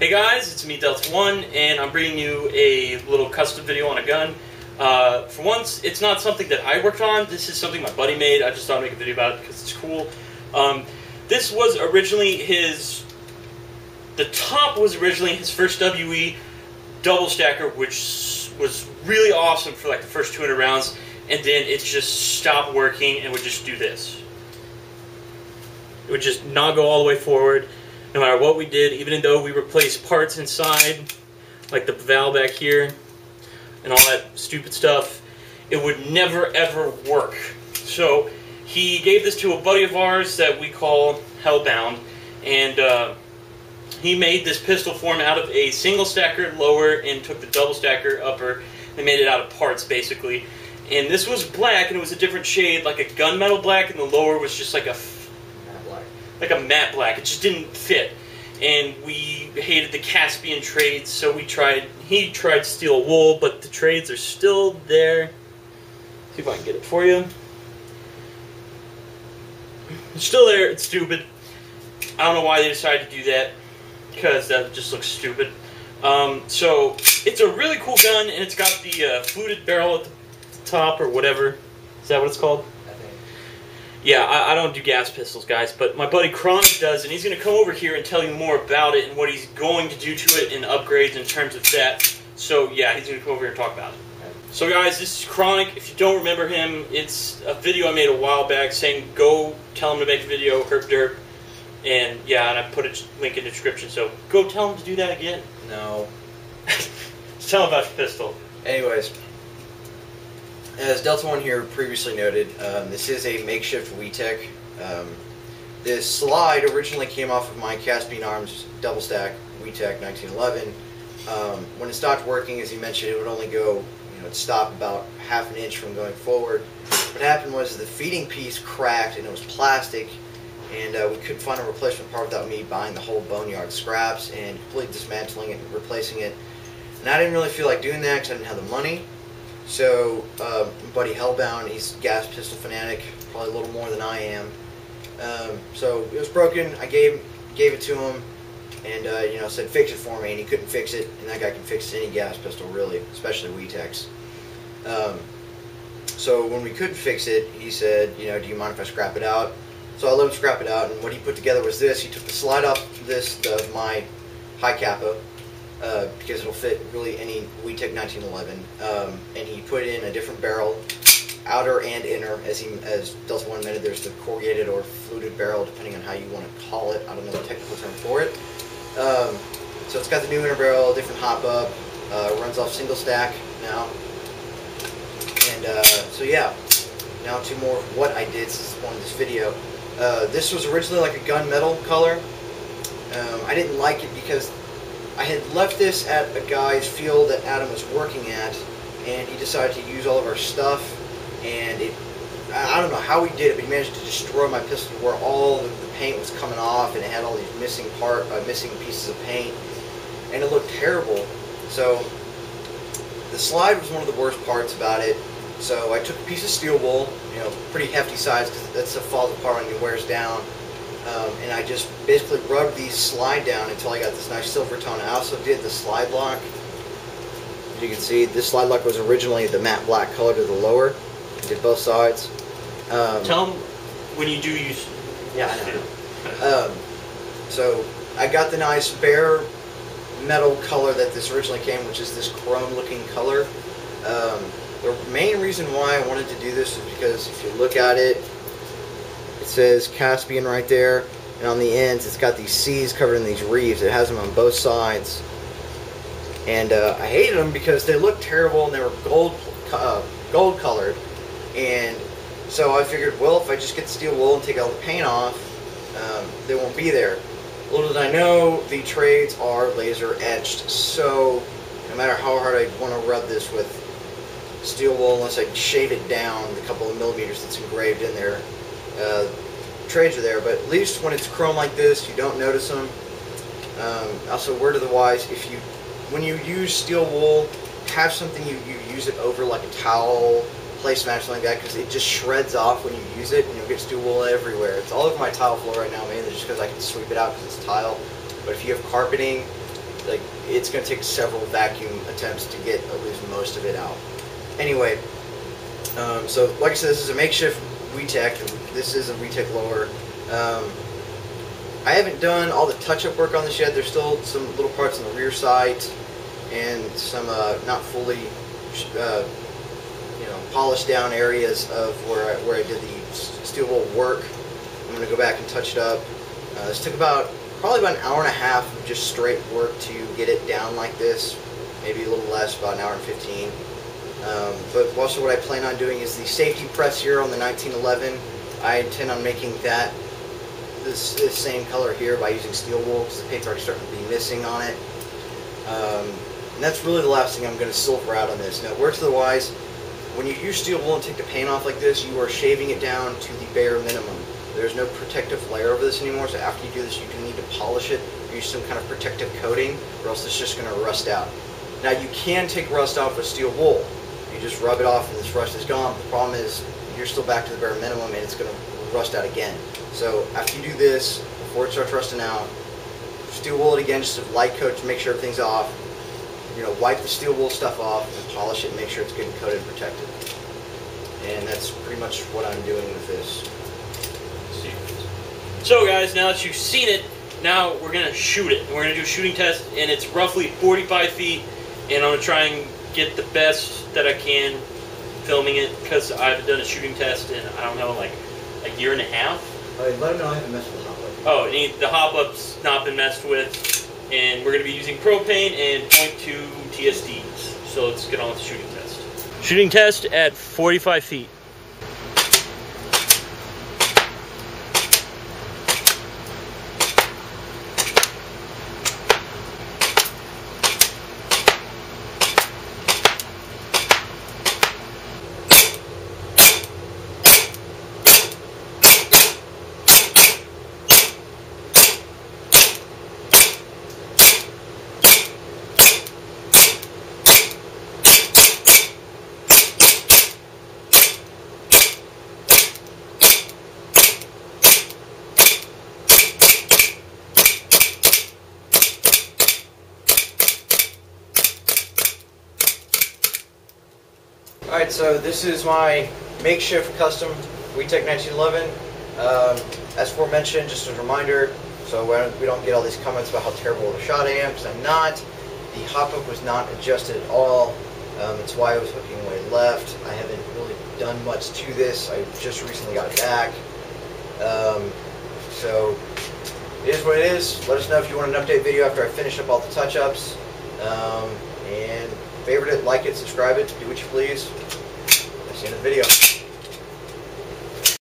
Hey guys, it's me Delta1, and I'm bringing you a little custom video on a gun. For once, it's not something that I worked on. This is something my buddy made. I just thought I'd make a video about it because it's cool. This was originally the top was originally his first WE double stacker, which was really awesome for like the first 200 rounds, and then it just stopped working and would just do this. It would just not go all the way forward. No matter what we did, even though we replaced parts inside, like the valve back here, and all that stupid stuff, it would never ever work. So he gave this to a buddy of ours that we call Hellbound, and he made this pistol form out of a single stacker lower and took the double stacker upper and made it out of parts basically. And this was black, and it was a different shade, like a gunmetal black, and the lower was just like a matte black. It just didn't fit, and we hated the Caspian trades, so he tried steel wool, but the trades are still there. See if I can get it for you. It's still there. It's stupid. I don't know why they decided to do that, because that just looks stupid. So it's a really cool gun, and it's got the fluted barrel at the top, or whatever. Is that what it's called? Yeah, I don't do gas pistols, guys, but my buddy Chronic does, and he's going to come over here and tell you more about it and what he's going to do to it and upgrades in terms of that. So, yeah, he's going to come over here and talk about it. So, guys, this is Chronic. If you don't remember him, it's a video I made a while back saying, go tell him to make a video, herp derp. And, yeah, and I put a link in the description, so go tell him to do that again. No. Just tell him about your pistol. Anyways. As Delta1 here previously noted, this is a makeshift WeTech. This slide originally came off of my Caspian Arms double stack WeTech 1911. When it stopped working, as he mentioned, it would only go, it'd stop about half an inch from going forward. What happened was the feeding piece cracked, and it was plastic, and we couldn't find a replacement part without me buying the whole boneyard scraps and completely dismantling it and replacing it. And I didn't really feel like doing that because I didn't have the money. So, my buddy Hellbound, he's a gas pistol fanatic, probably a little more than I am. So, it was broken, I gave it to him, and, said fix it for me, and he couldn't fix it, and that guy can fix any gas pistol, really, especially WeTechs. So, when we couldn't fix it, he said, do you mind if I scrap it out? So, I let him scrap it out, and what he put together was this. He took the slide off of my hi-capa, because it'll fit really any WeTech 1911, and he put in a different barrel, outer and inner, as Delta1 admitted. There's the corrugated or fluted barrel, depending on how you want to call it. I don't know the technical term for it. So it's got the new inner barrel, different hop up, runs off single stack now, and so yeah. Now to more of what I did since the point of this video. This was originally like a gunmetal color. I didn't like it because I had left this at a guy's field that Adam was working at, and he decided to use all of our stuff, and I don't know how he did it, but he managed to destroy my pistol where all the paint was coming off, and it had all these missing pieces of paint, and it looked terrible. So the slide was one of the worst parts about it. So I took a piece of steel wool, pretty hefty size, because that stuff falls apart and it wears down. And I just basically rubbed these slide down until I got this nice silver tone. I also did the slide lock. As you can see, this slide lock was originally the matte black color to the lower. I did both sides. Tell them when you do use... Yeah, I know. So I got the nice bare metal color that this originally came, which is this chrome looking color. The main reason why I wanted to do this is because if you look at it, it says Caspian right there, and on the ends it's got these C's covered in these reefs. It has them on both sides, and I hated them because they looked terrible and they were gold colored. And so I figured, well, if I just get the steel wool and take all the paint off, they won't be there. Little did I know, the trades are laser etched, so no matter how hard I want to rub this with steel wool, unless I shave it down the couple of millimeters that's engraved in there, trades are there. But at least when it's chrome like this, you don't notice them. Also, word of the wise, when you use steel wool, have something you use it over, like a towel, placemat, something like that, because it just shreds off when you use it, and you'll get steel wool everywhere. It's all over my tile floor right now, mainly just because I can sweep it out because it's tile. But if you have carpeting, like it's going to take several vacuum attempts to get at least most of it out. Anyway, so like I said, this is a makeshift WeTech. This is a WeTech lower. I haven't done all the touch-up work on this yet. There's still some little parts on the rear sight and some not fully polished down areas of where I did the steel wool work. I'm going to go back and touch it up. This took probably about an hour and a half of just straight work to get it down like this, maybe a little less, about an hour and 15. But also what I plan on doing is the safety press here on the 1911. I intend on making that this same color here by using steel wool, because the paint's already starting to be missing on it. And that's really the last thing I'm going to silver out on this. Now, words otherwise, when you use steel wool and take the paint off like this, you are shaving it down to the bare minimum. There's no protective layer over this anymore, so after you do this, you do need to polish it, or use some kind of protective coating, or else it's just going to rust out. Now, you can take rust off with steel wool. You just rub it off and this rust is gone. The problem is you're still back to the bare minimum and it's going to rust out again. So after you do this, before it starts rusting out, steel wool it again, just a light coat to make sure everything's off. Wipe the steel wool stuff off and polish it and make sure it's getting coated and protected. And that's pretty much what I'm doing with this. So guys, now that you've seen it, now we're going to shoot it. We're going to do a shooting test, and it's roughly 45 feet, and I'm going to try and get the best that I can filming it, because I haven't done a shooting test in, I don't know, like a year and a half. Let them know I haven't messed with the hop-up. Oh, the hop-up's not been messed with. And we're going to be using propane and .2 TSDs. So let's get on with the shooting test. Shooting test at 45 feet. Alright, so this is my makeshift custom WeTech 1911. As aforementioned, just a reminder, so we don't get all these comments about how terrible of a shot I am, because I'm not. The hop-up was not adjusted at all. That's why I was hooking way left. I haven't really done much to this. I just recently got it back. So it is what it is. Let us know if you want an update video after I finish up all the touch-ups. And favorite it, like it, subscribe it, do what you please. I'll see you in the video.